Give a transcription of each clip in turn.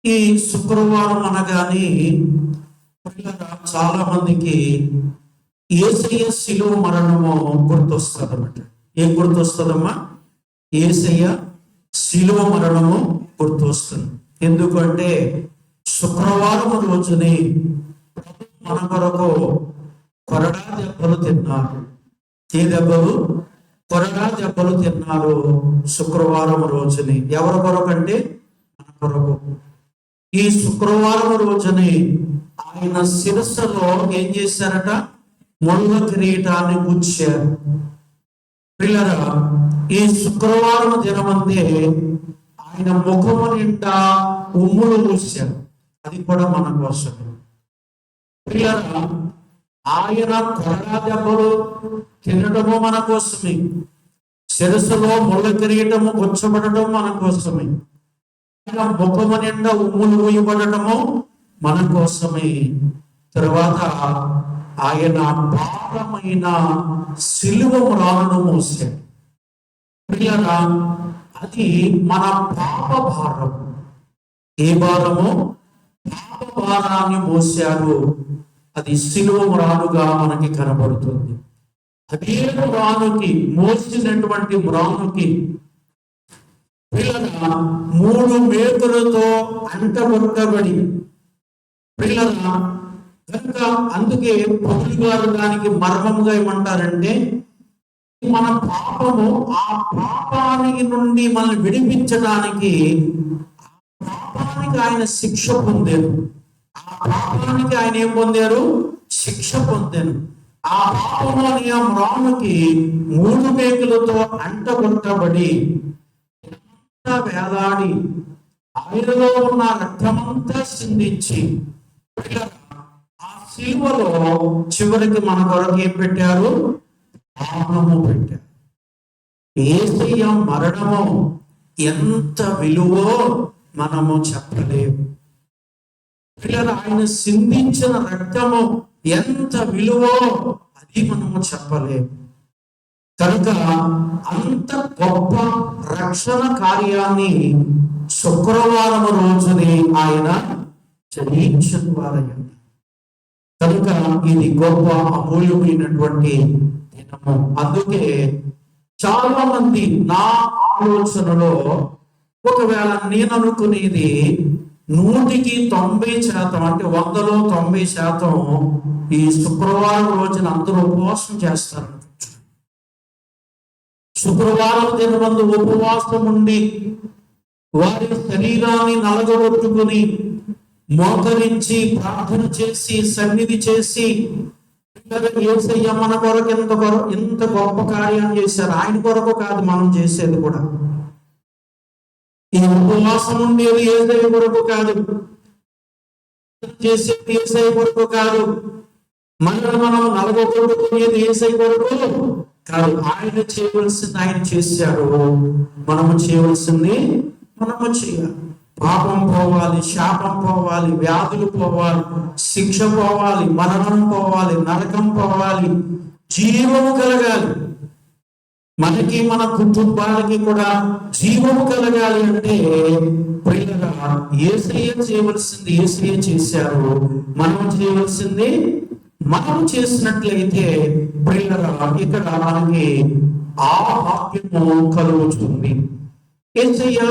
ఈ శుక్రవారం అనగానే చాలా మందికి యేసయ్య శిలువ మరణము గుర్తొస్తుంది అన్నమాట. ఏం గుర్తొస్తుందమ్మా? యేసయ్య శిలువ మరణము గుర్తొస్తుంది. ఎందుకంటే శుక్రవారం రోజుని మన కొరకు కొరడా దెబ్బలు తిన్నారు. ఏ దెబ్బలు? కొరడా దెబ్బలు తిన్నారు శుక్రవారం రోజుని. ఎవరి కొరకు అంటే మన కొరకు. ఈ శుక్రవారం రోజుని ఆయన శిరస్సులో ఏం చేశారట? ముళ్ళ కిరీటాన్ని గుచ్చారు. పిల్లరా, ఈ శుక్రవారం దినమందే ఆయన ముఖము నిండా ఉమ్ములు పూశారు. అది కూడా మన కోసం. పిల్లరా, ఆయన కొరడా దెబ్బలు తినడము మన కోసమే, శిరస్సులో ముళ్ళ కిరీటము గుచ్చబడటం మన కోసమే, ఆయన ముఖము నిండా ఉమ్ములు పూయబడటము మన కోసమే. తర్వాత ఆయన భారమైన సిలువ మ్రానును మోసాడు. ప్రియరా, అది మన పాప భారం. ఏ భారము? పాప భారాన్ని మోసాడు. అది సిలువ మ్రానుగా మనకి కనబడుతుంది. అదే మ్రానుకి, మోసినటువంటి మ్రానుకి పిల్లల 3 మేకులతో అంటగొట్టబడి, పిల్లల కనుక అందుకే పౌలు గారు దానికి మర్మంగా ఏమంటారంటే, మన పాపము, ఆ పాపానికి నుండి మనల్ని విడిపించడానికి పాపానికి ఆయన శిక్ష పొందారు. ఆ పాపానికి ఆయన ఏం పొందారు? శిక్ష పొందారు. ఆ పాపము అనే ఆ మ్రానుకి 3 మేకులతో అంటగొట్టబడి వేలాడి ఆయనలో ఉన్న రక్తమంతా సిందించి, ఆ సిలువలో చివరికి మన కొరకు ఏం పెట్టారు? ప్రాణము పెట్టారు. యేసయ్య మరణము ఎంత విలువో మనము చెప్పలేము. పిల్లలు, ఆయన సిందించిన రక్తము ఎంత విలువో అది మనము చెప్పలేము. కనుక అంత గొప్ప రక్షణ కార్యాన్ని శుక్రవారం రోజుని ఆయన చేయించిన వారయ్యండి. కనుక ఇది గొప్ప అమూల్యమైనటువంటి దినము. అందుకే చాలా మంది నా ఆలోచనలో, ఒకవేళ నేను అనుకునేది 100కి 90% అంటే 100లో 90% ఈ శుక్రవారం రోజున అందరూ ఉపవాసం చేస్తారు. శుక్రవారం దినమందు ఉపవాసం ఉండి వారి శరీరాన్ని నలగొట్టుకుని మోకరించి ప్రార్థన చేసి సన్నిధి చేసి, యేసయ్య మన కొరకు ఎంత గొప్ప కార్యం చేశారు. ఆయన కొరకు కాదు మనం చేసేది కూడా. ఈ ఉపవాసం ఉండేది యేసయ్య కొరకు కాదు, చేసేది యేసయ్య కొరకు కాదు, మనం నలగొట్టుకునేది యేసయ్య కొరకు కాదు. ఆయన చేయవలసింది ఆయన చేశాడు, మనము చేయవలసింది మనము చేయాలి. పాపం పోవాలి, శాపం పోవాలి, వ్యాధులు పోవాలి, శిక్ష పోవాలి, మరణం పోవాలి, నరకం పోవాలి, జీవము కలగాలి. మనకి మన కుటుంబాలకి కూడా జీవము కలగాలి అంటే ప్రియులుగా యేసయ్య చేయవలసింది యేసయ్య చేశారు. మనం చేయవలసింది మనం చేసినట్లయితే ప్రియులుగా ఇక్కడ మనకి ఆ భాగ్యము కలుగుతుంది. యేసయ్య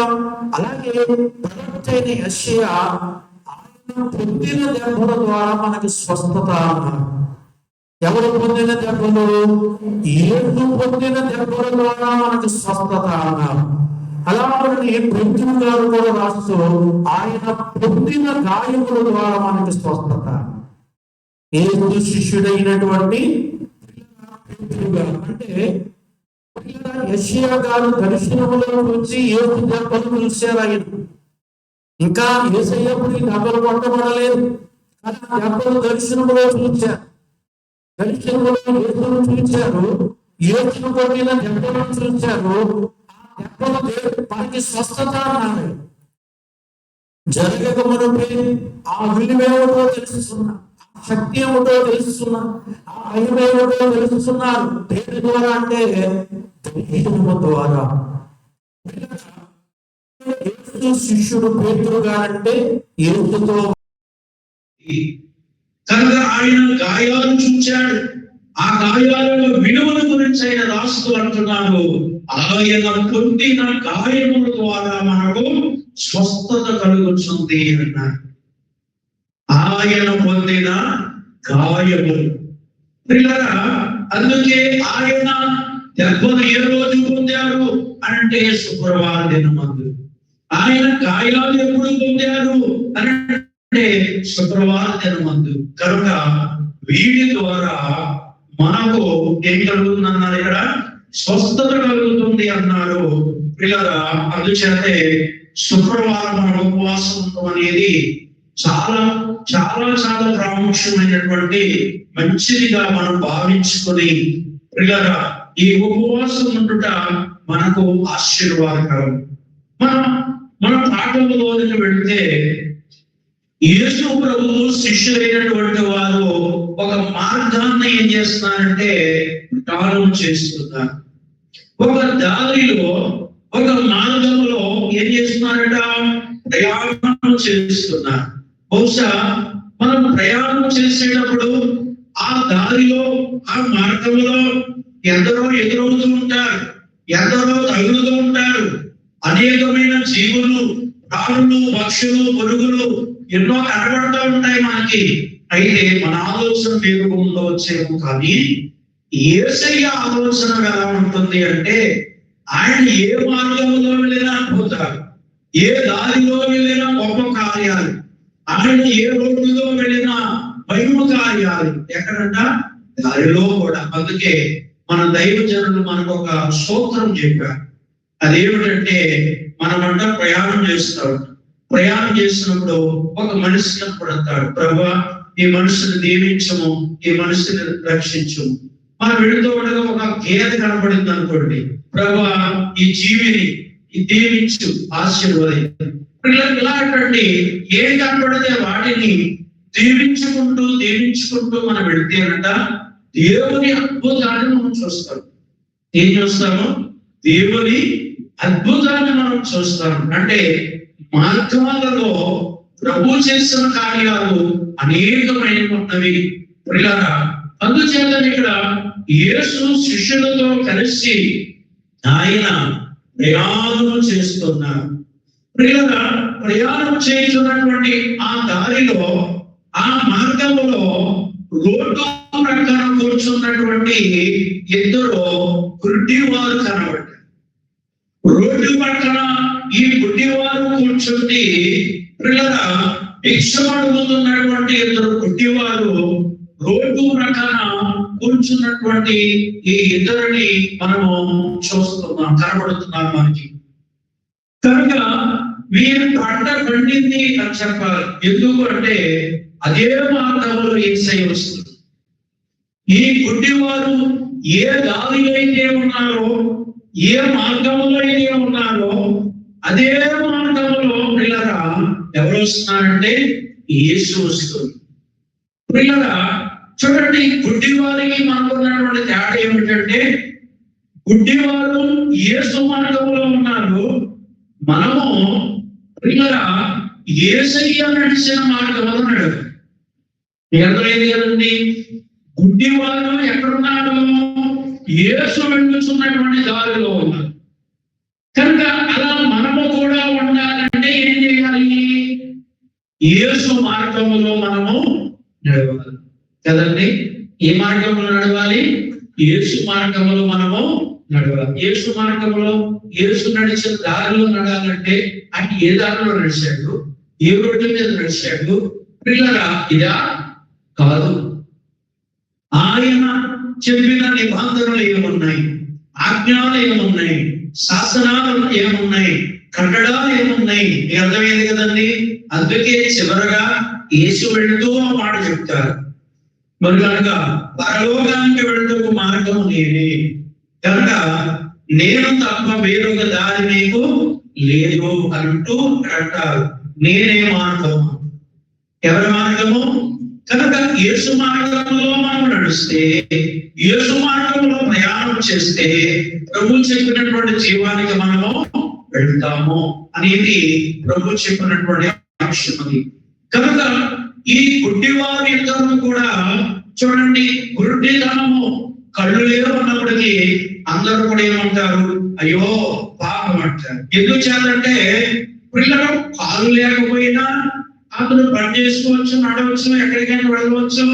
అలాగే ప్రవక్త అయిన యెషయా ఆయన పొందిన దెబ్బల ద్వారా మనకి స్వస్థత అన్నారు. ఎవరు పొందిన దెబ్బలు? యేసు పొందిన దెబ్బల ద్వారా మనకి స్వస్థత అన్నారు. అలాగే పేతురు గారు కూడా రాస్తూ ఆయన పొందిన గాయముల ద్వారా మనకి స్వస్థత. యేసు శిష్యుడైనటువంటి పేతురు గారు అంటే యెషయా గారు దర్శనములో నుంచి యేసు దెబ్బలు చూశారు. ఆయన ఇంకా యేసయ్యప్పుడు ఈ దెబ్బలు కొట్టబడలేదు, కానీ దెబ్బలు దర్శనములో చూశారు. దర్శనములో యేసును చూశారు, యేసును కొట్టిన దెబ్బలను చూశారు. ఆ దెబ్బలు మనకి స్వస్థత అన్నారు. జరగక మునుపే ఆ విలువేమిటో తెలుసుకున్నా, శక్తి ఏమిటో తెలుసుకున్నా, ఆ భయం ఏమిటో తెలుసుకున్నారు. దేని ద్వారా అంటే దర్శనము ద్వారా. యేసు శిష్యుడు పేతురు గారంటే యేసుతో కనుక ఆయన గాయాలు చూచాడు. ఆ గాయాల విలువల గురించి ఆయన రాస్తూ అంటున్నాడు, ఆయన పొందిన గాయముల ద్వారా మనకు స్వస్థత కలుగుతుంది అన్నాడు. ఆయన పొందిన గాయములు పిల్లరా, అందుకే ఆయన దెబ్బలు ఏ రోజు పొందారు అంటే శుక్రవారం దినమందు. ఆయన గాయాలు ఎప్పుడు పొందారు అంటే శుక్రవారం దినమందు. కనుక వీడి ద్వారా మనకు ఏం కలుగుతుంది అన్నారు, ఇక్కడ స్వస్థత కలుగుతుంది అన్నారు పిల్లరా. అందుచేతే శుక్రవారం మన ఉపవాసం అనేది చాలా చాలా చాలా ప్రాముఖ్యమైనటువంటి మంచిదిగా మనం భావించుకొని పిల్లరా ఈ ఉపవాసం ఉండుట మనకు ఆశీర్వాదకరం. మన పాఠంలోకి వెళితే యేసు ప్రభువు శిష్యులైనటువంటి వారు ఒక మార్గాన్ని ఏం చేస్తున్నారంటే ప్రయాణం చేస్తున్నారు. ఒక దారిలో ఒక మార్గంలో ఏం చేస్తున్నారట, ప్రయాణం చేస్తున్నారు. బహుశా మనం ప్రయాణం చేసేటప్పుడు ఆ దారిలో ఆ మార్గంలో ఎందరో ఎదురవుతూ ఉంటారు, ఎందరో తగులుతూ ఉంటారు. అనేకమైన జీవులు, ప్రాణులు, పక్షులు, పురుగులు ఎన్నో కనబడుతూ ఉంటాయి మనకి. అయితే మన ఆలోచన వేరుగా ఉండవచ్చేమో, కానీ యేసయ్య ఆలోచన ఎలా ఉంటుంది అంటే ఆయన ఏ మార్గంలో వెళ్ళినా అద్భుతాలు, ఏ దారిలో వెళ్ళినా గొప్ప కార్యాలు, ఆయన ఏ రోడ్డులో వెళ్ళినా మహిమ కార్యాలు. ఎక్కడంట దారిలో కూడా. అందుకే మన దైవజనులు మనకు ఒక స్తోత్రం చెప్పారు. అదేమిటంటే మనమంట ప్రయాణం చేస్తాం. ప్రయాణం చేసినప్పుడు ఒక మనిషి కనపడతాడు, ప్రభువా ఈ మనుషుని దీవించము, ఈ మనుషుని రక్షించము. మనం వెళుతూ ఉండగా ఒక గేదె కనపడింది అనుకోండి, ప్రభువా ఈ జీవిని దీవించు, ఆశీర్వది. ఇలాంటి ఏం కనపడితే వాటిని దీవించుకుంటూ మనం వెళితేనట దేవుని అద్భుతాన్ని మనం చూస్తాం. ఏం చూస్తాము? దేవుని అద్భుతాన్ని మనం చూస్తాం. అంటే మార్గాలలో ప్రభు చేసిన కార్యాలు అనేకమైనవి పిల్లరా. అందుచేత ఇక్కడ యేసు శిష్యులతో కలిసి ఆయన ప్రయాణం చేస్తున్నారు. పిల్లరా, ప్రయాణం చేస్తున్నటువంటి ఆ దారిలో, ఆ మార్గంలో రోడ్డు ప్రక్కన కూర్చున్నటువంటి ఇద్దరు గుడ్డివారు కనబడ్డారు. రోడ్డు పక్కన ఈ గుడ్డివారు కూర్చుండి పిల్లల భిక్షం అడుగుతున్నటువంటి ఇద్దరు గుడ్డివారు రోడ్డు ప్రక్కన కూర్చున్నటువంటి ఈ ఇద్దరిని మనము చూస్తున్నాం, కనబడుతున్నాం మనకి. కనుక వీరు పంట పండింది అని చెప్పాలి. ఎందుకు అంటే అదే మార్గంలో యేసయ్య వస్తుంది. ఈ గుడ్డివారు ఏ దారి అయితే ఉన్నారో, ఏ మార్గంలో అయితే ఉన్నారో అదే మార్గంలో పిల్లరా ఎవరు వస్తున్నారంటే యేసు వస్తుంది. పిల్లరా చూడండి, గుడ్డివారికి మనకున్నటువంటి తేడా ఏమిటంటే గుడ్డివారు యేసు మార్గంలో ఉన్నారు, మనము పిల్లరా యేసయ్య నడిచిన మార్గంలో నడవాలి. ఎవరైంది కదండి, గుడ్డివారు ఎక్కడున్నారు? యేసు వెళ్తున్నటువంటి దారిలో ఉన్నారు. కనుక అలా మనము కూడా ఉండాలంటే ఏం చేయాలి? యేసు మార్గంలో మనము నడవాలి కదండి. ఏ మార్గంలో నడవాలి? యేసు మార్గంలో మనము నడవాలి. యేసు మార్గంలో, యేసు నడిచిన దారిలో నడాలంటే ఆయన ఏ దారిలో నడిచాడు, ఏ రోడ్డు మీద నడిచాడు పిల్లరా? ఇదా కాదు. ఆయన చెప్పిన నిబంధనలు ఏమున్నాయి, ఆజ్ఞలు ఏమున్నాయి, శాసనాలు ఏమున్నాయి, కట్టడాలు ఏమున్నాయి, అర్థమైంది కదండి. అందుకే చివరగా యేసు వెళుతూ ఆ మాట చెప్తారు. మరి కనుక పరలోకానికి వెళుటకు మార్గం నేనే, కనుక నేను తప్ప వేరొక దారి మీకు లేదు అంటూ అంటారు. నేనే మార్గము. ఎవరి మార్గము? కనుక యేసు మార్గంలో మనం నడిస్తే, యేసు మార్గంలో ప్రయాణం చేస్తే ప్రభు చెప్పినటువంటి జీవానికి మనము వెళ్తాము అనేది ప్రభు చెప్పినటువంటి అంశం అది. కనుక ఈ గుడ్డివారి ఇద్దరు కూడా చూడండి, గుడ్డితనము కళ్ళు లేవు అన్నప్పటికీ అందరూ కూడా ఏమంటారు, అయ్యో పాపం అంటారు. ఎందుకు చేయాలంటే పిల్లలు కాలు లేకపోయినా అతను పని చేసుకోవచ్చు, నడవచ్చు, ఎక్కడికైనా వెళ్ళవచ్చు,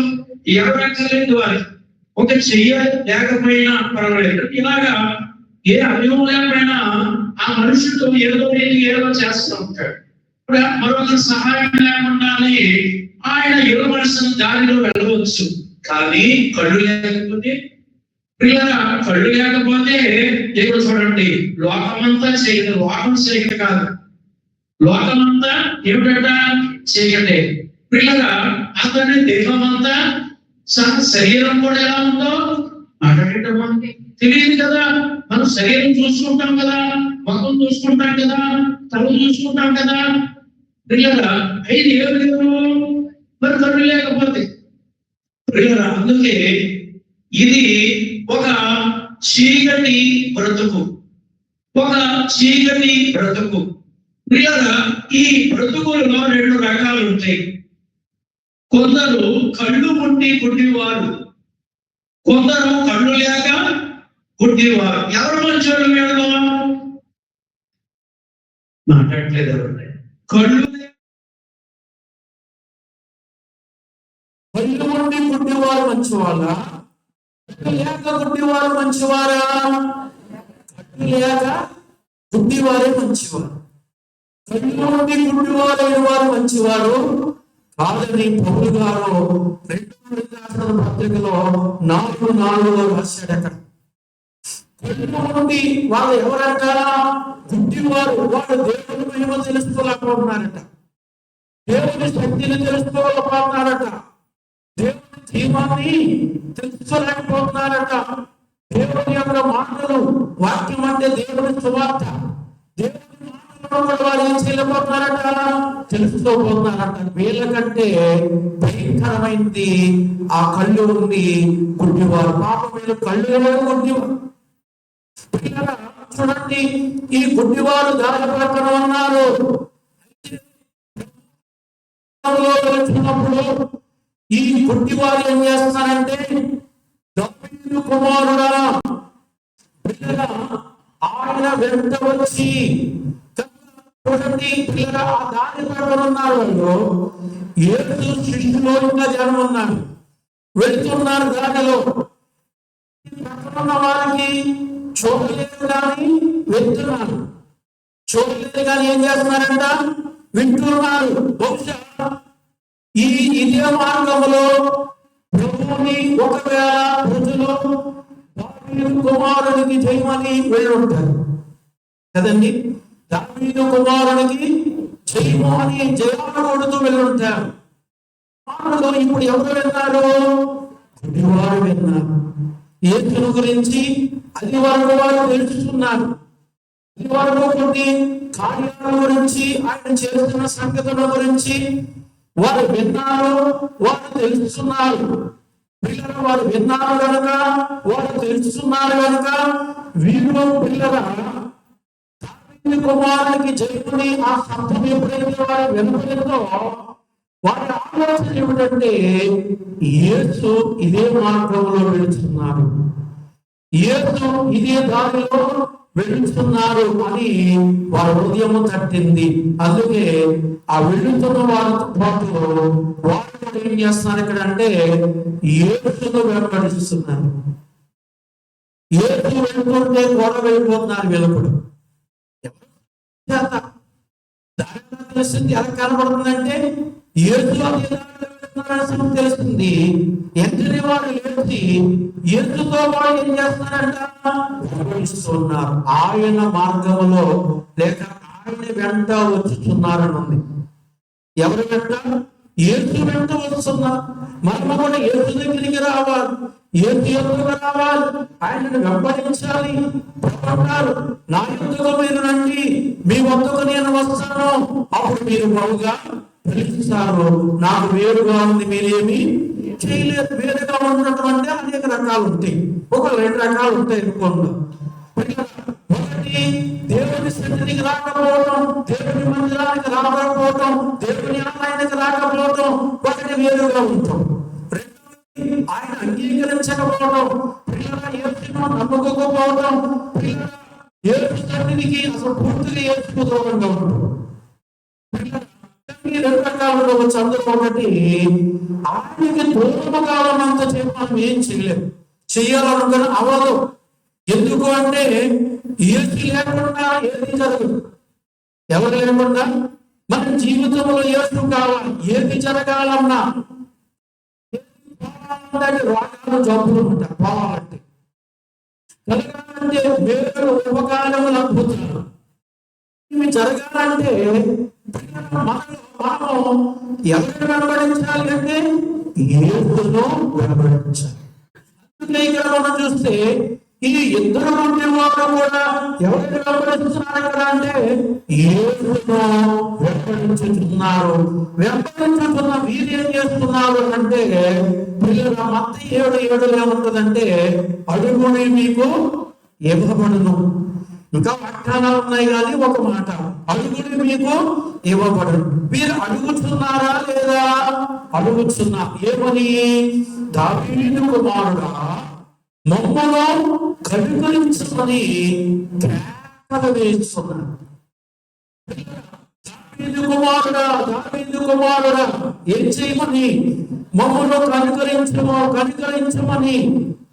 ఎవరెక్కర్లేదు వారికి. ఒక చెయ్య లేకపోయినా పర్వాలేదు, ఇలాగా ఏ అభియోగం లేకపోయినా ఆ మనుషుడు ఏదో చేస్తూ ఉంటాడు. మరొక సహాయం లేకుండానే ఆయన ఇరువలసిన దారిలో వెళ్ళవచ్చు. కానీ కళ్ళు లేకపోతే, పిల్లల కళ్ళు లేకపోతే దేవుడు చూడండి, లోకమంతా చేయదు, లోకం చేయదు కాదు, లోకమంతా ఏమిటట చేయటే. పిల్లల అతని దేహం అంతా శరీరం కూడా ఎలా ఉందో మాట్లాడటం మనకి తెలియదు కదా. మనం శరీరం చూసుకుంటాం కదా, ముఖం చూసుకుంటాం కదా, తల చూసుకుంటాం కదా. పిల్లల ఐదు ఏం లేవు మరి కళ్ళు లేకపోతే. పిల్లల అందుకే ఇది ఒక చీకటి బ్రతుకు, ఒక చీకటి బ్రతుకు. పిల్లల ఈ బ్రతుకులలో రెండు రకాలు ఉంటాయి. కొందరు కళ్ళు ఉండి గుడ్డివారు, కొందరు కళ్ళు లేక గుడ్డివారు. ఎవరు మంచోళ్ళు వీళ్ళు? మాట్లాడలేదు ఎవరు. కళ్ళు ఉండి గుడ్డివారు మంచివాళ్ళ, లేక గుడ్డివారు మంచివారా? కళ్ళు లేక గుడ్డివారే మంచివారు. కళ్ళు ఉండి గుడ్డివారైన వారు మంచివారు కాదని పౌలు గారు 2 పత్రికలో 4:4 రాశాడట. కళ్ళు ఉండి వాళ్ళు ఎవరంట? గుడ్డివారు. వాళ్ళు దేవుని మహిమ తెలుసుకోలేకపోతున్నారట, దేవుని శక్తిని తెలుసుకోలేకపోతున్నారట, దేవుని జీవాన్ని తెలుసుకోలేకపోతున్నారట, దేవుని యొక్క మాటలు, వాక్యం అంటే దేవుని సువార్త, దేవుని మాటలు వారు ఏం చేయలేకపోతున్నారట, తెలుసుకోబోతున్నారట. వీళ్ళకంటే భయంకరమైంది ఆ కళ్ళు ఉండి గుడ్డివారు. పాపం వీళ్ళు కళ్ళు ఎవరు? గుడ్డివారు. చూడండి, ఈ గుడ్డివారు దారి పక్కన ఉన్నారు. వెళ్తున్నప్పుడు ఈ గుడ్డివారు ఏం చేస్తున్నారంటే, దావీదు కుమారుడా ఆయన వెంట వచ్చి, చూడండి పిల్లల ఆ దారి పక్కన ఉన్నారు. వాళ్ళు యేసు శిష్యులో ఇంకా జనం ఉన్నారు, వెళ్తున్నారు దారిలో. పక్కన ఉన్న వారికి చూడలేదు కానీ వెళ్తున్నారు, చూడలేదు కానీ ఏం చేస్తున్నారంట, వింటున్నారు. బహుశా ఇదే మార్గంలో ప్రభువుని ఒకవేళ ప్రజలు దావీదు కుమారునికి జయమని వెళ్ళి ఉంటారు కదండి. దావీదు కుమారునికి జయము అని జయాలు కొడుతూ వెళ్ళి ఉంటారు. ఇప్పుడు ఎవరు విన్నారు? గుడ్డివారు విన్నారు. యేసుని గురించి అది వరకు వారు తెలుసుకున్నారు. అది వరకు కొన్ని కార్యాల గురించి, ఆయన చేస్తున్న సంగతుల గురించి వారు విన్నారు, వారు తెలుసుకున్నారు. పిల్లలు వారు విన్నారు కనుక, వారు తెలుసుకున్నారు కనుక, వీరు పిల్లల దావీదు కుమారునికి జయముని ఆ శబ్దం ఎప్పుడైతే వారు వినపడిందో, వారి ఆలోచన ఏమిటంటే, యేసు ఇదే మార్గంలో వెళుతున్నారు, యేసు ఇదే దారిలో వెళుతున్నారు అని వారి హృదయం తట్టింది. అందుకే ఆ వెళుతున్న వారితో పాటు వారు ఏం చేస్తున్నారు ఇక్కడ అంటే, యేసును వెంబడిస్తున్నారు. యేసు వెళ్తుంటే కూడా వెళ్ళిపోతున్నారు వీళ్ళప్పుడు. తెలుస్తుంది ఎలా కనబడుతుందంటే, యేసు తెలుస్తుంది. ఎంతని వారు లేచి యేసుతో వాడు ఏం చేస్తున్నారంట, వెంబడిస్తున్నారు. ఆయన మార్గంలో లేక ఆయన వెంట వచ్చుతున్నారని ఉంది. ఎవరి వెంట? యేసు వెంట వస్తున్నారు. మనం కూడా యేసు దగ్గరికి రావాలి, యేసు ఎదురుగా రావాలి, ఆయనను వెంబడించాలి. అంటారు, నా ఎదురుగా మీరు రండి, మీ వద్దకు నేను వస్తాను, అప్పుడు మీరు బాగుగా పిలుస్తారు. నాకు వేరుగా ఉంది, మీరేమి చేయలేదు. వేరుగా ఉండటం అంటే అనేక రకాలు ఉంటాయి, ఒక 2 రకాలు ఉంటాయి అనుకోండి. ఒకటి దేవుని సన్నిధికి రాకపోవటం, దేవుని మందిరానికి రాకపోవటం, దేవుని ఆలయానికి రాకపోవటం ఒకటి వేరుగా ఉంటాం. రెండవది ఆయన అంగీకరించకపోవడం, పిల్లల యేసును నమ్మకపోవడం, పిల్లల యేసు సన్నిధికి అసలు పూర్తిగా యేసుకు దూరంగా ఉంటాం. రెండు రకాలు ఉండవచ్చు. అందులో ఒకటి ఆయనకి దూరముగా ఉన్నంత సేపు మనం ఏం చేయలేము, చెయ్యాలనుకుని అవ్వదు. ఎందుకు అంటే ఏది లేకుండా ఏది జరగదు. ఎవరు లేకుండా మన జీవితంలో యేసు కావాలి. ఏది జరగాలన్నా రోగాలు జబ్బులు ఉంటాయి. పోవాలంటే కలగాలంటే వేరు ఉపకారములు అద్భుతాలు ఇవి జరగాలంటే మనం ఎవరిని వెంబడించాలి అంటే యేసును వెంబడించాలి. అందుకే ఇక్కడ మనం చూస్తే ఈ ఇద్దరు ఉండేవాళ్ళు కూడా ఎవరిని వెంబడిస్తున్నారు ఇక్కడ అంటే యేసును వెంబడించుతున్నారు. వెంబడించుతున్న వీరు ఏం చేస్తున్నారు అంటే పిల్లల మత్తయి 7:7 ఏముంటుందంటే అడుగుని మీకు ఇవ్వబడును. ఇంకా వాగ్దానాలు ఉన్నాయి కానీ ఒక మాట, అడుగుని మీకు ఇవ్వబడును. మీరు అడుగుతున్నారా లేదా? అడుగుతున్నా. ఏమని? దావీదు కుమారుడా మమ్మను కనుకరించమని కేకలు వేస్తున్నాడు. దావీదు కుమారుడా ఏం చేయమని? మమ్మను కనుకరించమని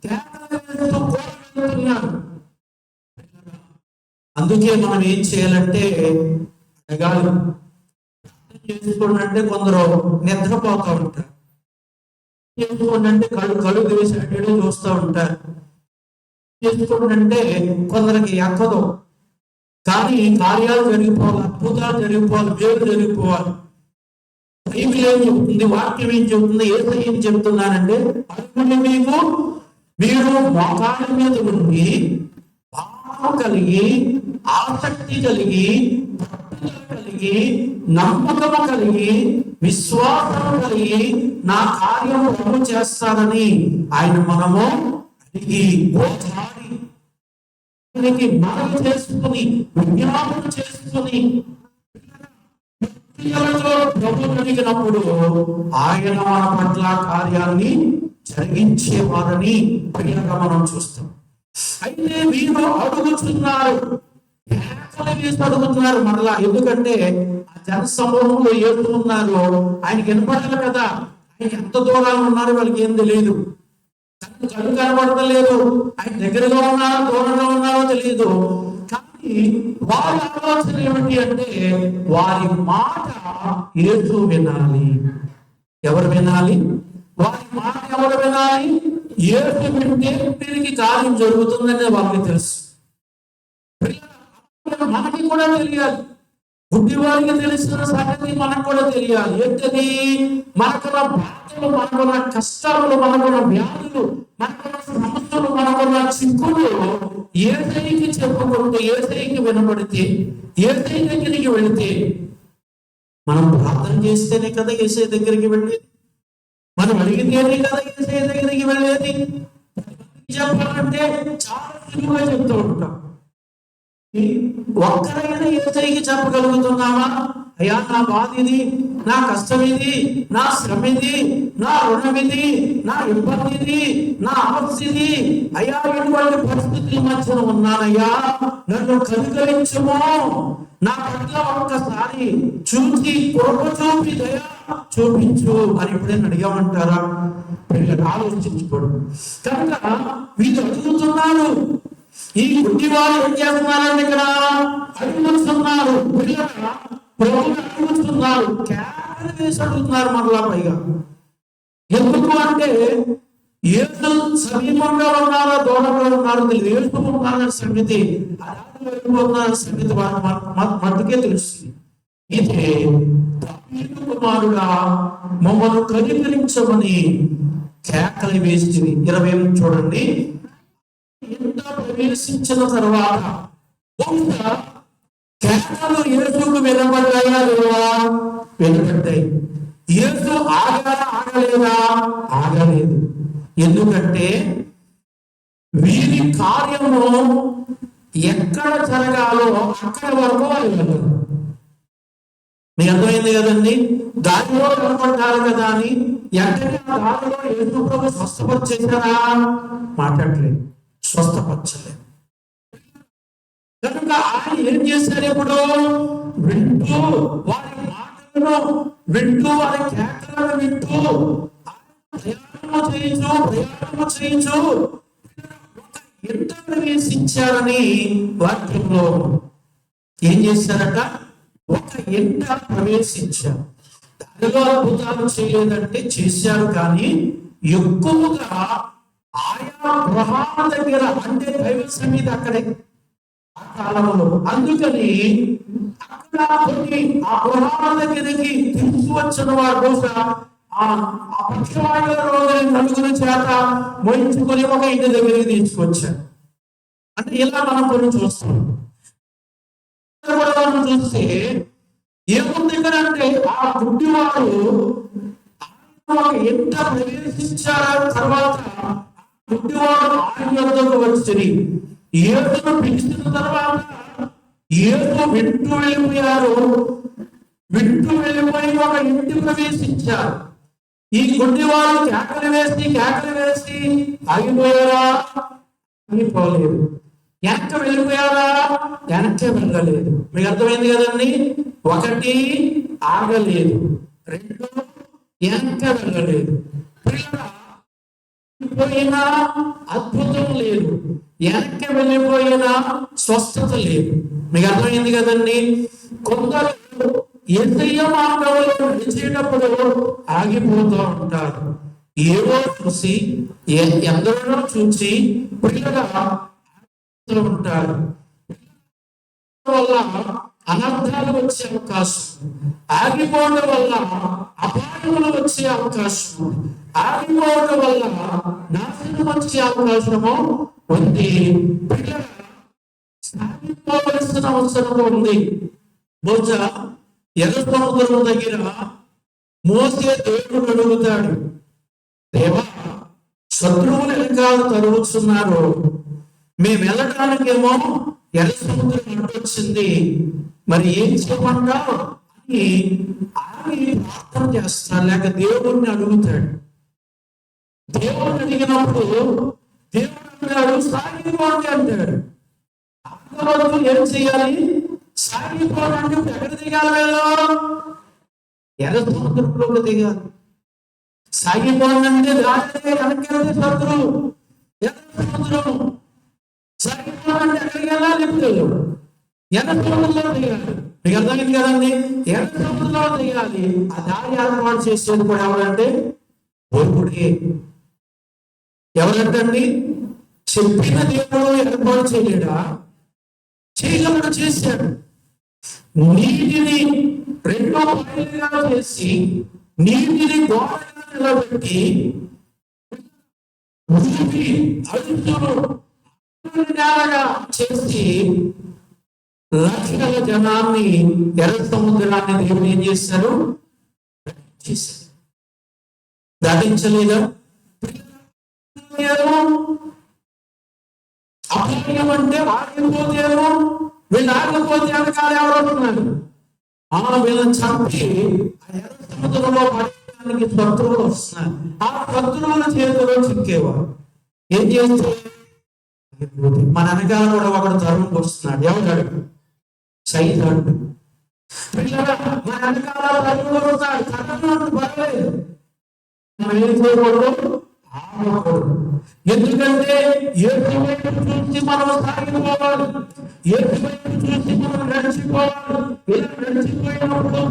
కేకలు వేస్తూ కోరుతున్నాడు. అందుకే మనం ఏం చేయాలంటే అడగాలి. చేసుకోండి అంటే కొందరు నిద్రపోతూ ఉంటారు. చేసుకోండి అంటే కళ్ళు వేసి అడ్డు చూస్తూ ఉంటారు. చేసుకోండి అంటే కొందరికి ఎక్కదు. కానీ కార్యాలు జరిగిపోవాలి, అద్భుతాలు జరిగిపోవాలి, వేరు జరిగిపోవాలి. బైబిల్ ఏం చెప్తుంది, వాక్యం ఏం చెప్తుంది, యేసయ్య ఏం చెప్తున్నానంటే అడుగుని మీకు మీరు మోకాళ్ళ మీద ఉండి కలిగి ఆసక్తి కలిగి కలిగి నమ్మకము కలిగి విశ్వాసం కలిగి నా కార్యము ప్రభు చేస్తానని ఆయన మనము అడిగి ఓదారి మనం చేసుకుని విజ్ఞాపన చేసుకుని ప్రభు అడిగినప్పుడు ఆయన మన పట్ల కార్యాన్ని జరిగించేవారని ప్రియంగా మనం చూస్తాం. అయితే వీరు అడుగుతున్నారు, అడుగుతున్నారు మరలా. ఎందుకంటే ఆ జన సమూహంలో ఏడుతున్నారు. ఆయనకి వినపడదు కదా, ఆయన ఎంత దూరాలు ఉన్నారో వాళ్ళకి ఏం తెలియదు. కళ్ళు కనబడతలేదు, ఆయన దగ్గరగా ఉన్నారో దూరంగా ఉన్నారో తెలియదు. కానీ వారి ఆలోచన ఏమిటి అంటే వారి మాట యేసు వినాలి. ఎవరు వినాలి? వారి మాట ఎవరు వినాలి? యేసు వింటే వీరికి కార్యం జరుగుతుందని వాళ్ళకి తెలుసు. మనకి కూడా తెలియాలి. గుడ్డి వారికి తెలిసిన సంగతి మనకు కూడా తెలియాలి. ఏంటది? మనకున్న బాధలు, మనకున్న కష్టాలు, మనకున్న వ్యాధులు, మనకున్న సమస్యలు, మనకున్న చిక్కులు యేసయ్యకి చెప్పుకుంటే, యేసయ్యకి వినబడితే, యేసయ్య దగ్గరికి వెళితే, మనం ప్రార్థన చేస్తేనే కదా యేసయ్య దగ్గరికి వెళ్ళేది. మనం అడిగితేనే కదా యేసయ్య దగ్గరికి వెళ్ళేది. చెప్పాలంటే చాలా సులువుగా చెప్తూ ఉంటాం. ఒక్కరైనా యేసయ్యకి చెప్పగలుగుతున్నామా? అయ్యా నా బాధ ఇది, నా కష్టం ఇది, నా శ్రమ ఇది, నా రుణం ఇది, నా ఇబ్బంది ఇది, నా ఆపత్తి ఇది, అయ్యా ఇటువంటి పరిస్థితుల మధ్యన ఉన్నానయ్యా, నన్ను కనుకరించుము, నా పట్ల ఒక్కసారి చూసి కృప చూపి దయా చూపించు అని ఎప్పుడైనా అడిగామంటారా? పిల్లలు ఆలోచించుకోడు. కనుక వీళ్ళు అడుగుతున్నారు. ఈ గుడ్డి వారు ఏం చేస్తున్నారంటే ఇక్కడ అడుగుతున్నారు. పిల్లలు ప్రభువుని అడుగుతున్నారు, కేకలు వేసి అడుగుతున్నారు మరలా. పైగా ఎందుకు అంటే యేసు సమీపంగా ఉన్నారో దూరంగా ఉన్నారో తెలియదు. యేసు ఉన్నారన్న సంగతి, ఉన్నారన్న సంగతి మట్టుకే తెలుస్తుంది. ఇదే దావీదు కుమారుడా మమ్మల్ని కనికరించమని కేకలు వేసింది. 20 చూడండి. ఎంత ప్రవేశించిన తర్వాత కేకలు యేసుకు వినబడ్డాయా లేవా? వినబడ్డాయి. యేసు ఆగలేదా? ఆగలేదు. ఎందుకంటే వీరి కార్యము ఎక్కడ జరగాలో అక్కడ వరకు వాళ్ళు వెళ్ళరు. మీకు అర్థమైంది కదండి? దారిలో కనపడ్డారు కదా అని వెంటనే ఆ దారిలో యేసు ప్రభు స్వస్థపరిచేశారా? మాట్లాడలేదు, స్వస్థపరచలేదు. కనుక ఆయన ఏం చేశారు? ఇప్పుడు వింటూ వారి మాటలను వింటూ వారి కేకలను వింటూ ప్రయాణము చేయించు ఎంత ప్రవేశించారని వాక్యంలో ఏం చేశారట? ఒక ఎంట ప్రవేశించారు. దానిలో అద్భుతాలు చేయలేదంటే చేశారు, కానీ ఎక్కువగా ఆయా గృహాల దగ్గర, అంటే దైవ సన్నిధి అక్కడే ఆ కాలంలో. అందుకని అక్కడ కొన్ని ఆ గృహాల దగ్గరికి తీసుకువచ్చిన వారు బహుశా ఆ పక్షవాయుల రోగుని నలుగురి చేత మోయించుకొని ఒక ఇంటి దగ్గరికి తీసుకొచ్చారు. అంటే ఇలా మనం కొన్ని చూస్తాం. చూస్తే ఏముంది ఇక్కడ అంటే, ఆ గుడ్డివారు ఎంత ప్రవేశించారు. తర్వాత గుడ్డివారు ఆయన వద్దకు వచ్చి యేసును పిలిచిన తర్వాత యేసు వింటూ వెళ్ళిపోయారు. వింటూ వెళ్ళిపోయి ఒక ఇంటి ప్రవేశించారు. ఈ గుడ్డివారు కేకలు వేసి ఆగిపోయారా? ఆగిపోలేదు. వెనక్కి వెళ్ళిపోయారా? వెనక్కి వెళ్ళలేదు. మీకు అర్థమైంది కదండి? ఒకటి, ఆగలేదు. రెండు, వెనక్కి వెళ్ళలేదు. పోయినా అద్భుతం లేదు, వెనక్కి వెళ్ళిపోయినా స్వస్థత లేదు. మీకు అర్థమైంది కదండి? కొందరు యేసయ్య మార్గంలో నడిచేటప్పుడు ఆగిపోతూ ఉంటారు. ఏవో చూసి, ఎందరో చూసి పిల్లగా ఉంటారు. వల్ల అనర్థాలు వచ్చే అవకాశం, ఆగిపోవడం వల్ల అపాయములు వచ్చే అవకాశం, ఆగిపోవడం వల్ల నాశనం వచ్చే అవకాశము ఉంది. సాగిపోవలసిన అవసరం ఉంది. బహుశా ఎర్ర సముద్రం దగ్గర మోసే దేవుడు అడుగుతాడు, దేవా, శత్రువులు వెనకాల తరుగుతున్నారు, మేము వెళ్ళడానికేమో ఎర్ర సముద్రం అడ్డొచ్చింది, మరి ఏం చేయమంటావు అని ఆమె ప్రార్థన చేస్తాడు, లేక దేవుడిని అడుగుతాడు. దేవుడిని అడిగినప్పుడు దేవుడు అంటాడు, సాగిపోండి అంటాడు. అంతవరకు ఏం చేయాలి? సాగిపోవడానికి ఎక్కడ దిగాలి? వీళ్ళు ఎర్ర సముద్రంలోకి దిగాలి. సాగిపోవాలంటే రాజే వెనకెళ్ళి శత్రువు, ఎర్ర సముద్రం. సాగిపోవాలంటే ఎక్కడికి వెళ్ళాలి? ఎర్ర సముద్రంలో దిగాలి. మీకు అర్థమైంది కదండి? ఎర్ర సముద్రంలో దిగాలి. ఆ దారి ఏర్పాటు చేసేది కూడా ఎవరంటే దేవుడే. ఎవరంటండి? చెప్పిన దేవుడు ఏర్పాటు చేయలేడా? చేయగలడు, చేశాడు. నీటిని రెండో పాయలుగా చేసి నీటిని గోడగా నిలబెట్టి అడుగుగా చేసి లక్షల జనాన్ని, ఎర్ర సముద్రాన్ని దేవుడు ఏం చేశారు? చేశారు. దాటించలేదా? అపాయం అంటే ఆగిపోతేమో, వీళ్ళు ఆగిపోతే వెనకాల ఎవరు వస్తున్నారు? వీళ్ళని చంపి ఆ ఎర్ర సముద్రంలో పడడానికి శత్రువులు వస్తున్నారు. ఆ శత్రువుల చేతిలో చిక్కేవారు. ఏం చేస్తే మన వెనకాల కూడా ఒకడు తరుణకు వస్తున్నాడు. ఎవరు? సైతానుడు. పిల్లగా మన వెనకాల తరుణుడు వస్తాడు. తరుణుడు పర్లేదు, మనం ఏం చేయకూడదు? ఆగకూడదు. ఎందుకంటే యేసు వైపు చూసి మనం సాగిపోవాలి, యేసు వైపు చూసి మనం నడిచిపోవాలి. ఇలా నడిచిపోయినప్పుడు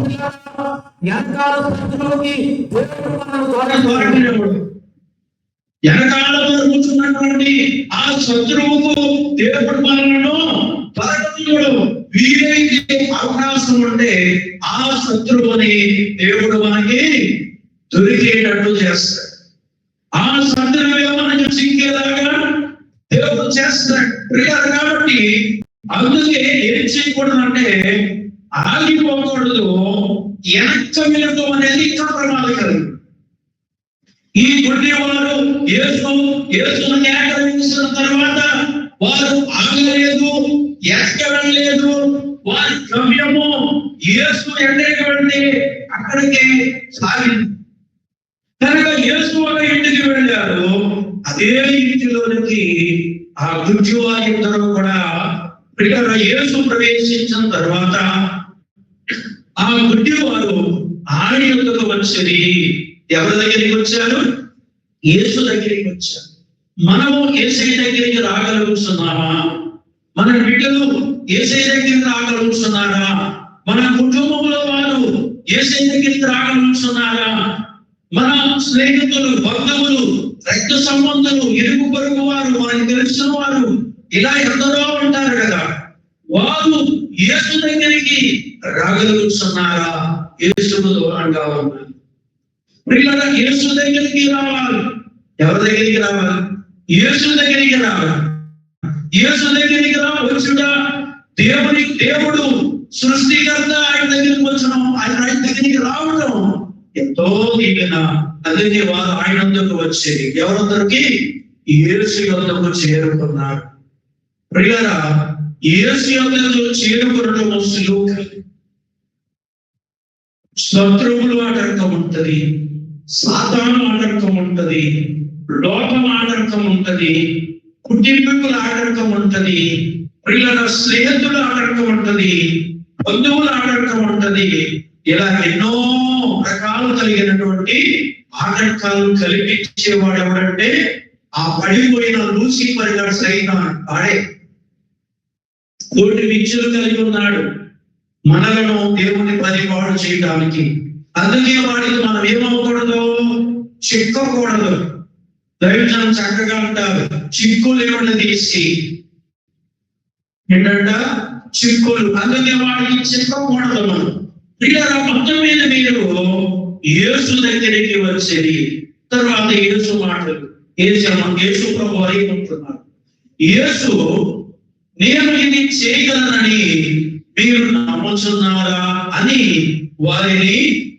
వెనకాల శత్రువుకి దేవుడు మన ద్వారా వెనకాలలో కూర్చున్నటువంటి ఆ శత్రువుకు దేవుడు మనలను త్వరలో వీలైతే అవకాశం ఉంటే ఆ శత్రువుని దేవుడు మనకి దొరికేటట్టు చేస్తాడు. ఆ శత్రువు మనకి చిక్కేలాగా దేవుడు చేస్తాడు. కాబట్టి అందుకే ఏం చేయకూడదు అంటే ఆగిపోకూడదు, వెనక్కి వెళ్ళడం అనేది ఇక్కడ ప్రమాదకరం. ఈ గుడ్డివారు యేసును కేకరించిన తర్వాత వారు ఆగలేదు, ఎక్కడలేదు. వారి గమ్యము యేసు ఎక్కడికి వెళ్తే అక్కడికే సాగింది. కనుక యేసు ఒక ఇంటికి వెళ్ళారు, అదే ఇంటిలోనికి ఆ గుడ్డివారి ఇద్దరు కూడా యేసు ప్రవేశించిన తర్వాత ఆ గుడ్డివారు ఆయన యొద్దకు వచ్చి, ఎవరి దగ్గరికి వచ్చారు? యేసు దగ్గరికి వచ్చారు. మనము యేసయ్య దగ్గరికి రాగలుగుతున్నామా? మన బిడ్డలు యేసయ్య దగ్గరికి రాగలుగుతున్నారా? మన కుటుంబంలో వారు యేసయ్య దగ్గరికి రాగలుగుతున్నారా? మన స్నేహితులు, బంధువులు, రక్త సంబంధులు, ఇరుగు పొరుగు వారు, మనకి తెలిసిన వారు, ఇలా ఎందరో ఉంటారు కదా, వారు యేసు దగ్గరికి రాగలుగుతున్నారా? యేసుకు దూరంగా ఉన్నారు. ప్రియులారా, యేసు దగ్గరికి రావాలి. ఎవరి దగ్గరికి రావాలి? యేసు దగ్గరికి రావాలి. యేసు దగ్గరికి రావచ్చుగా. దేవుడు సృష్టికర్త ఆయన దగ్గరికి వచ్చడం, ఆయన దగ్గరికి రావడం ఎంతో దీవెన. అందుకే వారు ఆయన వద్దకు వచ్చేది. ఎవరందరికి? యేసు వద్దకు చేరుకున్నారు. ప్రియులారా, యేసు వద్దకు చేరుకునడం సులువు. శత్రువులు ఆటంకం ఉంటది, సాతాను ఆటంకం ఉంటది, లోకం ఆటంకం ఉంటది, కుటుంబీకుల ఆటంకం ఉంటది, ప్రియుల స్నేహితుల ఆటంకం ఉంటది, బంధువుల ఆటంకం ఉంటది. ఇలా ఎన్నో రకాలు కలిగినటువంటి ఆటంకాలు కలిగించేవాడు ఎవడంటే ఆ పడిపోయిన లూసిఫర్ గారు సైతాను. వాడే కోటి విద్యలు కలిగి ఉన్నాడు మనలను దేవుని పని పాడు చేయడానికి. అందుకే వాడికి మనం ఏమవకూడదు? చిక్కకూడదు. దైవజనం చక్కగా అంటారు, చిక్కులు ఏమన్నా తీసి ఏంటంట చిక్కులు. అందుకే వాడికి చిక్కకూడదు మనం. ఇలా మొత్తం మీద మీరు యేసు దగ్గరికి వచ్చేది. తర్వాత యేసు మాటలు, యేసు ప్రభు అయిపోతున్నారు. యేసు నేను ఇది చేయగలనని మీరు నమ్ముతున్నారా అని వారిని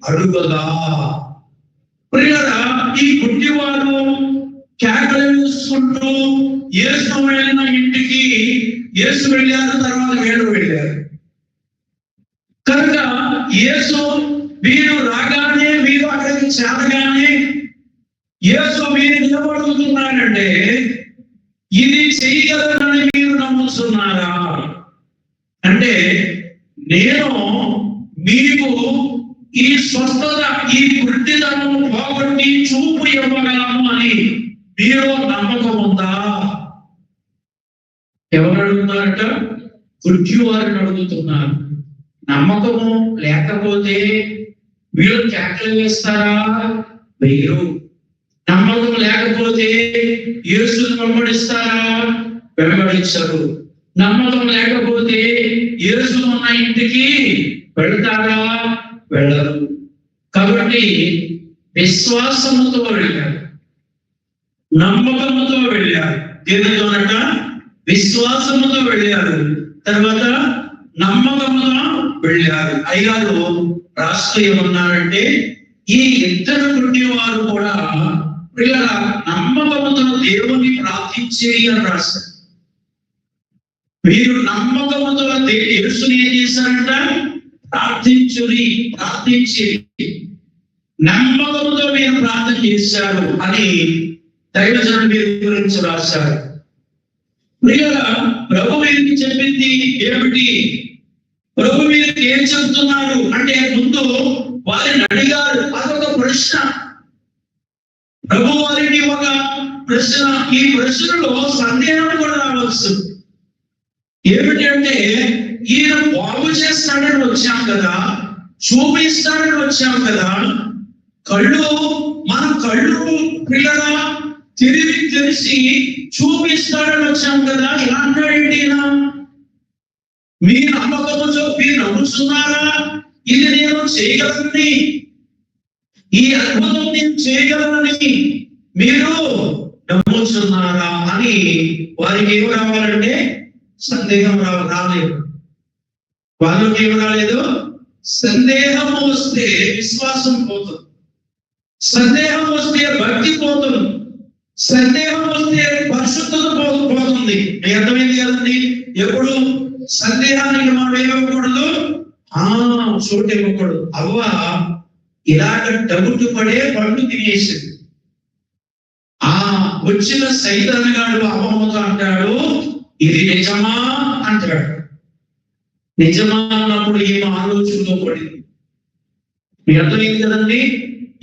అడుగగా, ప్రియులారా, ఈ గుడ్డివారు కేకలు వేసుకుంటూ యేసు వెళ్ళిన ఇంటికి యేసు వెళ్ళారు, తర్వాత వీళ్ళు వెళ్ళారు. కనుక యేసు వీరు రాగానే, వీరు అక్కడికి చేరగానే యేసు వీరిని నిలబడుతున్నాడంటే, ఇది చేయగలనని మీరు నమ్ముతున్నారా అంటే, నేను మీకు ఈ స్వస్థత, ఈ వృద్ధిదనం పోగొట్టి చూపు ఇవ్వగలను అని మీరు నమ్మకం ఉందా? ఎవరు అడుగుతున్నారట? గుడ్డివారిని అడుగుతున్నారు. నమ్మకము లేకపోతే వీళ్ళు కేకలు వేస్తారా? వేయరు. నమ్మకం లేకపోతే యేసుని వెంబడిస్తారా? వెంబడించరు. నమ్మకం లేకపోతే యేసు ఉన్న ఇంటికి వెళ్తారా? వెళ్ళరు. కాబట్టి విశ్వాసముతో వెళ్ళారు, నమ్మకముతో వెళ్ళారు. దేనితోనట? విశ్వాసముతో వెళ్ళారు, తర్వాత నమ్మకముతో వెళ్ళారు. అయ్యారు రాస్తూ ఏమన్నారంటే, ఈ ఇద్దరు గుడ్డివారు కూడా పిల్లల నమ్మకముతో దేవుని ప్రార్థించేది అని రాస్తారు. మీరు నమ్మకముతో యేసుని ఏం చేశారంట? ప్రార్థించి నమ్మకంతో మీరు ప్రార్థన చేశారు అని దైవజనుడు మీరు గురించి రాశారు. ప్రియుల ప్రభు వీరికి చెప్పింది ఏమిటి? ప్రభు వీరికి ఏం చెప్తున్నారు అంటే, ముందు వారిని అడిగారు. అదొక ప్రశ్న. ప్రభు వారికి ఒక ప్రశ్న. ఈ ప్రశ్నలో సందేహం కూడా రావచ్చు. ఏమిటి అంటే, ఈయన బాగు చేస్తాడని వచ్చాం కదా, చూపిస్తాడని వచ్చాం కదా, మన కళ్ళు పిల్లగా తిరిగి తెలిసి చూపిస్తాడని వచ్చాం కదా, ఇలా అంటాడేంటి? మీ నమ్మకంతో మీరు నమ్ముతున్నారా? ఇది నేను చేయగలనని, ఈ అద్భుతం నేను చేయగలనని మీరు నమ్ముతున్నారా అని వారికి ఏమి రావాలంటే సందేహం రాలేదు. వాళ్ళకి ఏమి రాలేదు? సందేహం వస్తే విశ్వాసం పోతుంది, సందేహం వస్తే భక్తి పోతుంది, సందేహం వస్తే పరిశుద్ధత పోతుంది. మీకు అర్థమైంది కదండి? ఎప్పుడు సందేహానికి మనం ఏమవ్వకూడదు, చోటు ఇవ్వకూడదు. అవ్వ ఇలాగ డబ్బులు పడే పండు తినేసింది. వచ్చిన సైతాన్ గాడు అమ్మమ్మతో అంటాడు, ఇది నిజమా అంటాడు. నిజమా అన్నప్పుడు ఏమో ఆలోచనలో పడింది. మీకు అర్థమైంది కదండి?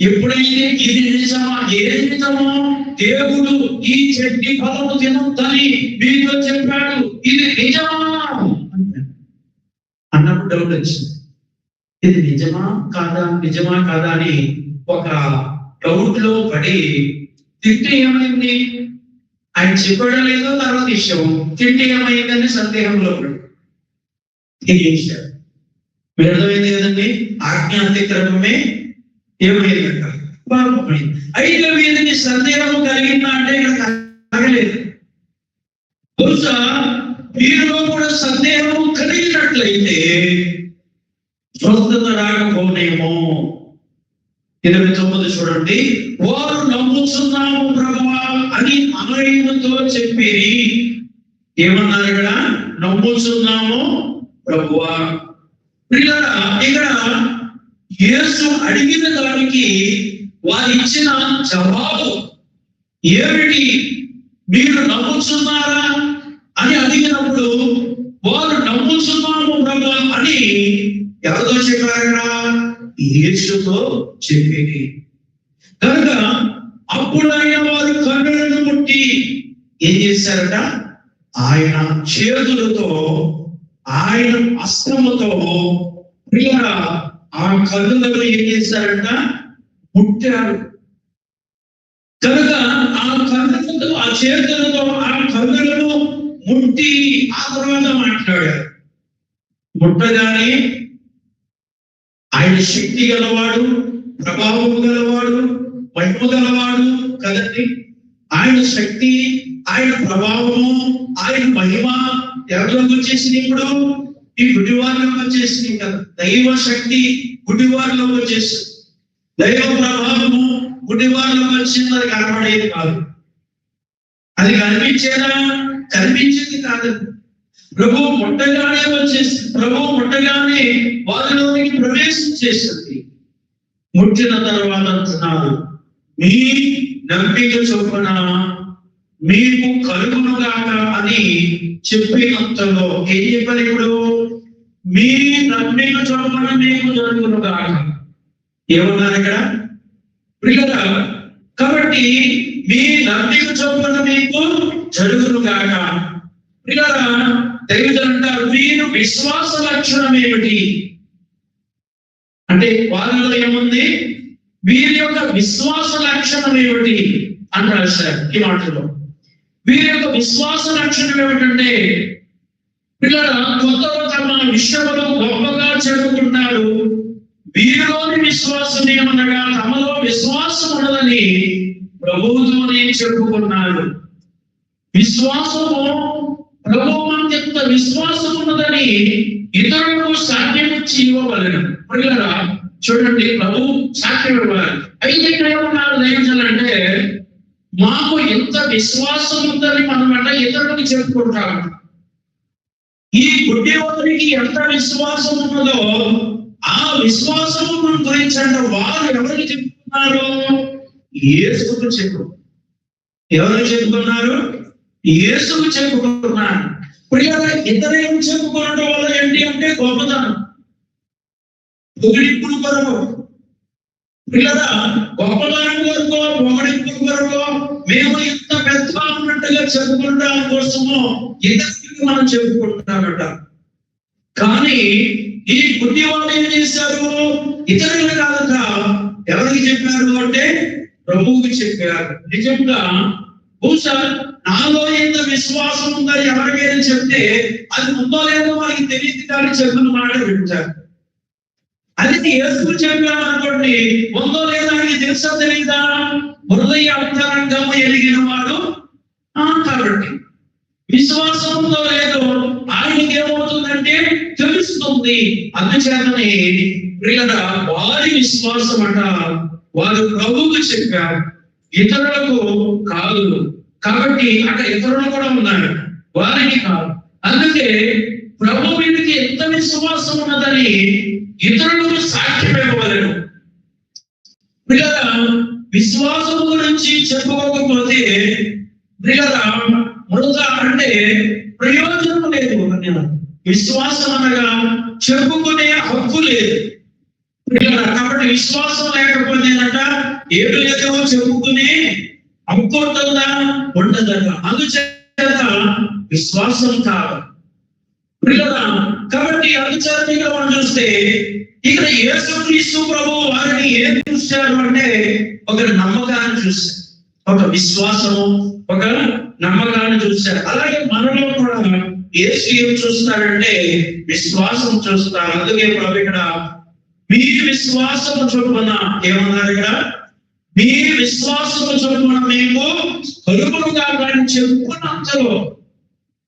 ఎప్పుడైతే ఇది నిజమా, ఏది నిజమో, దేవుడు ఈ చెట్టు ఫలము తినొద్దని మీతో చెప్పాడు, ఇది నిజమా అన్నప్పుడు డౌట్ వచ్చింది. ఇది నిజమా కాదా అని ఒక డౌట్ లో పడి తింటే ఏమైంది, ఆయన చెప్పడం లేదో తర్వాత విషయం, తింటే ఏమైందని సందేహంలో పడి తినేశాడు. మీరు అర్థమైంది కదండి? ఆజ్ఞ అతిక్రమమే ఏమైందంట, పాపమైంది. అయితే వీరికి సందేహం కలిగిందా అంటే ఇక్కడ కలగలేదు. బహుశా వీరిలో కూడా సందేహం కలిగినట్లయితే స్వస్థత రాకపోనేమో. 29 చూడండి. వారు నమ్ముతున్నాము ప్రభువా అని ఆయనతో చెప్పి ఏమన్నారు ఇక్కడ? నమ్ముతున్నాము ప్రభువా. ఇక్కడ యేసు అడిగిన దానికి వారు ఇచ్చిన జవాబు ఏమిటి? మీరు నమ్ముతున్నారా అని అడిగినప్పుడు వారు నమ్ముతున్నాము ప్రభువా అని ఎవరితో చెప్పారా? యేసుతో చెప్పింది. కనుక అప్పుడైనా వారు కన్నులను ముట్టి ఏం చేశారట? ఆయన చేతులతో, ఆయన హస్తముతో ఆ కన్నులను ఏం చేశారట? ముట్టారు. కనుక ఆ కన్నులతో, ఆ చేతులతో ఆ కన్నులను ముట్టి ఆ తర్వాత మాట్లాడారు. ముట్టగానే ఆయన శక్తి గలవాడు, ప్రభావం గలవాడు, మహిమ గలవాడు కదండి. ఆయన శక్తి, ఆయన ప్రభావము, ఆయన మహిమ ఎవరిలోకి వచ్చేసింది? ఇప్పుడు ఈ గుడివారిలోకి వచ్చేసింది కదా. దైవ శక్తి గుడివారిలోకి వచ్చేసింది, దైవ ప్రభావము గుడివారిలోకి వచ్చింది. అది కనబడేది కాదు, అది కనిపించేదా? కనిపించేది కాదు. ప్రభు ముట్టగానే వచ్చేసింది, ప్రభు ముట్టగానే వారిలోనికి ప్రవేశించేసింది. ముట్టిన తర్వాత అంటున్నారు, మీ నమ్మిక చొప్పున మీకు కలుగునుగాక అని చెప్పినంతలో ఏం చెప్పారు? ఇప్పుడు మీ నమ్మిక చొప్పున మీకు జరుగునుగాక ఏమన్నారు ఇక్కడ? ప్రియులారా, కాబట్టి మీ నమ్మిక చొప్పున మీకు జరుగునుగాక. ప్రియులారా, దైవజనులు అంటారు, వీరు విశ్వాస లక్షణం ఏమిటి అంటే వారిలో ఏముంది? వీరి యొక్క విశ్వాస లక్షణం ఏమిటి అని రాశారు ఈ మాటలో. వీరి యొక్క విశ్వాస లక్షణం ఏమిటంటే, పిల్లల కొందరు తమ విషయంలో గొప్పగా చెప్పుకుంటారు. వీరిలోని విశ్వాసం ఏమనగా తమలో విశ్వాసం ఉన్నదని ప్రభువుతోనే చెప్పుకున్నారు. విశ్వాసము ప్రభువు ఎంత విశ్వాసం ఉన్నదని ఇతరులకు సాక్ష్యం ఇచ్చి ఇవ్వవలను. పిల్లరా చూడండి, ప్రభు సాక్ష్యం ఇవ్వాలి. అయితే ఇక్కడ ఏమన్నారు దైవజనులంటే, మాకు ఎంత విశ్వాసం ఉందని మనమంట ఇతరులకు చెప్పుకుంటాము. ఈ గుడ్డివారికి ఎంత విశ్వాసం ఉన్నదో ఆ విశ్వాసము గురించి అంటే వారు ఎవరికి చెప్పుకున్నారు? యేసుకు చెప్పు. ఎవరికి చెప్పుకున్నారు? యేసుకు చెప్పుకున్నారు. ప్రియులారా, ఇతరేం చెప్పుకోవడం వల్ల ఏంటి అంటే గొప్పతనం, పొగిడింపుల కొరకు. పిల్లరా, గొప్పతనం కొరకు, పొగిడింపుల కొరకు మేము ఎంత పెద్ద ఉన్నట్టుగా చెప్పుకుంటాం కోసము ఇతరులకు మనం చెప్పుకుంటామట. కానీ ఈ గుడ్డి వాళ్ళు ఏం చేశారు? ఇతరులు కాదట. ఎవరికి చెప్పారు అంటే ప్రభువుకి చెప్పారు. నిజంగా బహుశా నాలో ఎంత విశ్వాసం ఉందని ఎవరికైనా చెప్తే అది ఉందో లేదో వాళ్ళకి తెలియదు, కానీ చెప్పిన మాట వింటారు. అది యేసుకు చెప్పామనుకోండి, ఉందో లేదో ఆయనకి తెలుసా తెలీదా? హృదయ అంతరంగము ఎరిగిన వాడు కాబట్టి విశ్వాసం ఉందో లేదో ఆయనకి ఏమవుతుందంటే తెలుస్తుంది. అందుచేతనే ప్రియులారా, వారి విశ్వాసం అట వారు ప్రభువుకు చెప్పారు. ఇతరులకు కాదు. కాబట్టి అక్కడ ఇతరులు కూడా ఉన్నారు, వారికి కాదు. అందుకే ప్రభు వీరికి ఎంత విశ్వాసం ఉన్నదని ఇతరులకు సాక్ష్యం ఇవ్వవలెను. పిల్లల విశ్వాసం గురించి చెప్పుకోకపోతే పిల్లల మృత అంటే ప్రయోజనం లేదు. విశ్వాసం అనగా చెప్పుకునే హక్కు లేదు పిల్లల. కాబట్టి విశ్వాసం లేకపోతేనట ఏడు లేదో చెప్పుకునే హక్కు ఉంటుందా? ఉండదట. అందుచేత విశ్వాసం కాదు పిల్లల. కాబట్టి అందుచేత ఇక్కడ మనం చూస్తే ఇక్కడ యేసుక్రీస్తు ప్రభు వారిని ఏం చూశారు అంటే ఒక నమ్మకాన్ని చూశారు, ఒక విశ్వాసము, ఒక నమ్మకాన్ని చూశారు. అలాగే మనలో కూడా యేసు ఏం చూస్తారంటే విశ్వాసం చూస్తారు. అందుకే ప్రభు ఇక్కడ మీ విశ్వాసము చొప్పున ఏమన్నారు? ఇక్కడ మీ విశ్వాసము చొప్పున మీకు కలుగునుగా కానీ చెప్పుకున్నంతలో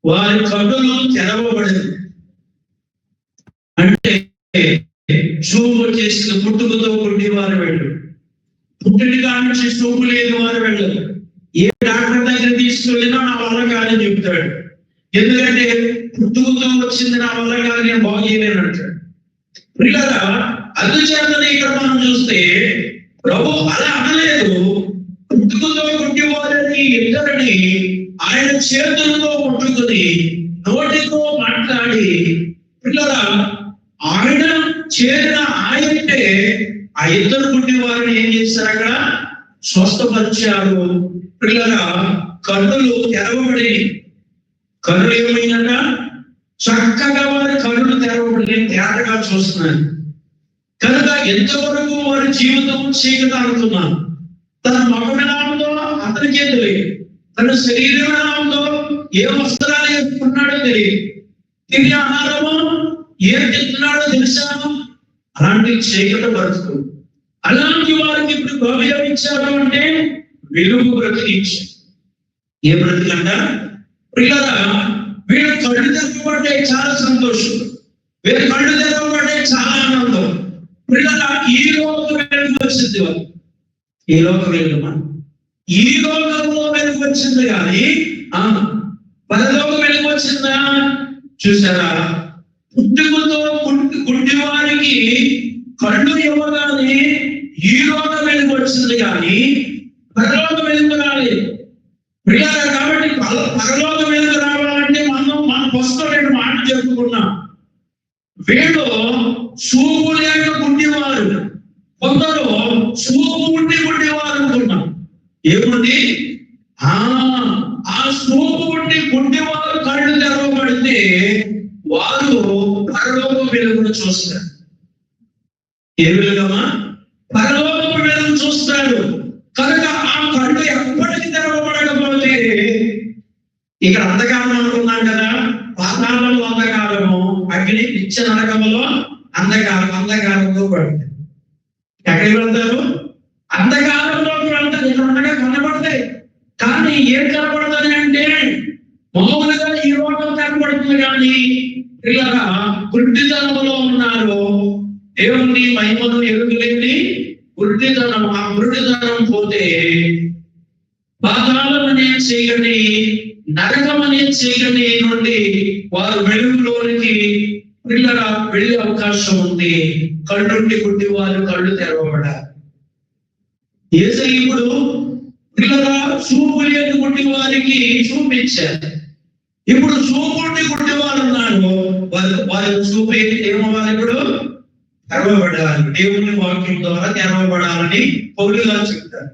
వారి కన్నులు తెరవబడింది. అంటే చూపు చేసిన పుట్టుకతో పుట్టి వారు వెళ్ళు, పుట్టినగా నుంచి చూపు లేని వారు వెళ్ళరు. ఏ డాక్టర్ దగ్గర తీసుకెళ్ళినా నా వల్ల కాదని చెప్తాడు. ఎందుకంటే పుట్టుకతో వచ్చింది నా వల్ల కాదు, నేను బాగు చేయలేను అంటాడు. పిల్లరా అందుచేతనే ఇక్కడ మనం చూస్తే ప్రభు అలా అనలేదు. పుట్టుకతో పుట్టి వారిని ఇద్దరిని ఆయన చేతులతో పుట్టుకుని నోటితో మాట్లాడి పిల్లరా ఆయన చేరిన ఆయనంటే ఆ ఇద్దరు పుట్టి వారిని ఏం చేశారు? అక్కడ స్వస్థపరిచారు. పిల్లరా కన్నులు తెరవబడి, కన్నులు ఏమైందట? చక్కగా వారి కన్నులు తెరవబడి తేటగా చూస్తున్నారు. కనుక ఎంతవరకు వారి జీవితం చీకటాడుతున్నారు. తన మగం ఎలా ఉందో అతనికే తెలియదు, తన శరీరం ఎలా ఉందో, ఏ వస్త్రాలు వేసుకున్నాడో తెలియదు, తినే ఆహారము ఏం తింటున్నాడో తెలుసాను. అలాంటి చీకట బ్రతుకు. అలాంటి వారికి ఇప్పుడు భవ్యం ఇచ్చారు అంటే వెలుగు బ్రతికించారు. ఏ బ్రతికంట? పిల్లరా వీళ్ళు కళ్ళు తెరవబడ్డే చాలా సంతోషం, వీళ్ళు కళ్ళు తెరవబడ్డే చాలా ఆనందం. పిల్లరా ఈ లోక వెలుగు వచ్చింది, వాళ్ళు ఈ లోక వెలుగు, ఈ లోకంలో వెలుగు వచ్చింది కానీ పరలోక వెలుగు వచ్చిందా? చూసారా? పుట్టుకతో గుడ్డి వారికి కళ్ళు ఇవ్వగానే ఈ లోక వెలుగు వచ్చింది కానీ పరలోక వెలుగు రాలేదు. ప్రియారా కాబట్టి పరలోక వెలుగు రావాలంటే మన ఫస్ట్ రెండు మాటలు చెప్పుకున్నాం. వీళ్ళు చూపు లేక గుడ్డివారు, కొందరు చూపు ఉండి గుడ్డివారు అనుకున్నాం. ఏముంది? ఆ చూపు ఉండి గుడ్డివారు కళ్ళు తెరవబడితే వారు పరలోక వెలుగును చూస్తారు. ఏ వెలుగమ్మా? పరలోక వెలుగు చూస్తాడు. కనుక ఆ కళ్ళు ఎప్పటికీ తెరవబడకపోతే ఇక్కడ అంధకారం అనుకున్నాం కదా, పాతాళంలో అంధకారము, అగ్ని నిత్య నరకములో అంధకారంలో పడుతుంది. ఎక్కడికి వెళ్తారు? అంధకారంలోకి వెళ్తారు. ఇక్కడ ఉండగా కనబడతాయి కానీ ఏం కనబడుతుంది అంటే మామూలుగా ఈ లోకం కనబడుతుంది కానీ ఇలాగా గుడ్డితనంలో ఉన్నారు. దేవుని మహిమను ఎరుగులేని గుడ్డితనం. ఆ గుడ్డితనం పోతే పాతాళం అనే చీకటి, నరకం అనే చీకటి నుండి వారు వెలుగులోనికి పిల్లల వెళ్ళే అవకాశం ఉంది. కళ్ళుండి గుడ్డి వారు కళ్ళు తెరవబడాలి. యేసయ్య ఇప్పుడు పిల్లల చూపు లేని గుడ్డి వారికి చూపించారు. ఇప్పుడు చూపుండి గుడ్డి వారు ఉన్నారు, వారి చూపు ఏమవ్వాలి? ఇప్పుడు తెరవబడాలి. దేవుని వాక్యం ద్వారా తెరవబడాలని పౌలు గారు చెప్తారు.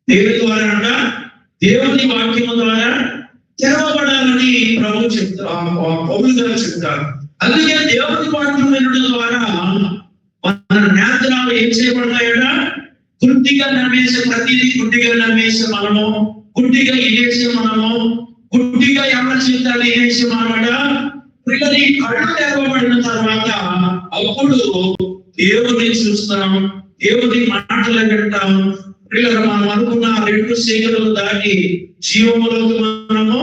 దేవుని ద్వారా అంట, దేవుని వాక్యం ద్వారా తెరవబడాలని ప్రభు చెప్తారు, పౌలు గారు చెప్తారు. అందుకే దేవుని వాక్యం వినడం ద్వారా మన నేత్రాలు ఏం చేయబడతాయట? గుడ్డిగా నమ్మేసే ప్రతిదీ గుడ్డిగా నమ్మేసే మనము, గుడ్డిగా ఇదేసే మనము, గుడ్డిగా ఎవరి జీవితాలు వేసి మనమాట పిల్లలు ఈ కళ్ళు తెరవబడిన తర్వాత అప్పుడు దేవుని చూస్తాం, దేవుని మాటలు వింటాం. పిల్లలు మనం అనుకున్న రెండు శీఘ్రలు దాటి జీవములోకి మనము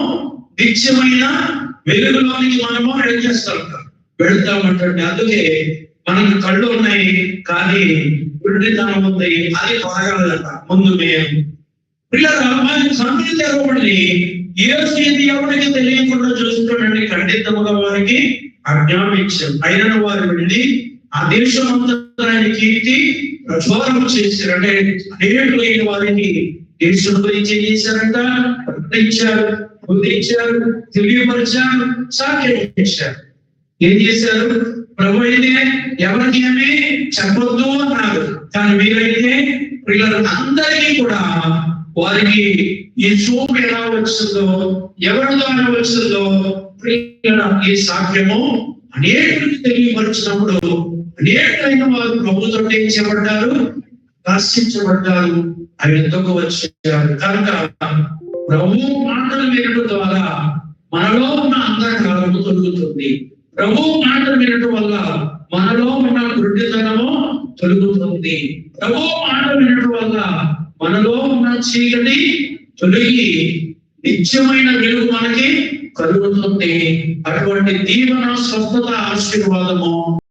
నిత్యమైన వెలుగులోనికి మనము వెళ్తామంటే. అందుకే మనకి కళ్ళు ఉన్నాయి కానీ గుడ్డితనం ఉంది, అది తొలగాలంట. ముందు మేము పిల్లరా వారి కన్నులు తెరవబడి యేసు ఇది ఎవరికి తెలియకుండా చూస్తున్నాడని ఖండితముగా వారికి ఆజ్ఞాపించారు. అయిన వారు వెళ్ళి ఆ దేశమంతా ఆయన కీర్తి ప్రచారం చేశారు. అంటే అనేకులైన వారికి దేశం గురించి ఏం చేశారంట? ప్రకటించారు, బోధించారు, తెలియపరిచారు, సాక్ష్యం చేశారు. ఏం చేశారు? ప్రభు అయితే ఎవరికి ఏమీ చెప్పొద్దు అన్నారు. కానీ మీరైతే పిల్లలందరికీ కూడా వారికి ఈ చూపు ఎలా వచ్చిందో, ఎవరి ద్వారా వచ్చిందో ఈ సాక్ష్యము అనేకులకు తెలియపరిచినప్పుడు అనేకైన వారు ప్రభుతో ఏం చేయబడ్డారు? దర్శించబడ్డారు, అవి ఎంతకు వచ్చారు. కనుక ప్రభు మాటలు వినడం ద్వారా మనలో ఉన్న అంధకారము తొలుగుతుంది. ప్రభు మాటలు వినడం వల్ల మనలో ఉన్న గుడ్డితనము తొలుగుతుంది. ప్రభు మాటలు వినడం వల్ల మనలో ఉన్న చీకటి తొలగి నిత్యమైన వెలుగు మనకి కలుగుతుంది. అటువంటి దీవెన, స్వస్థత, ఆశీర్వాదము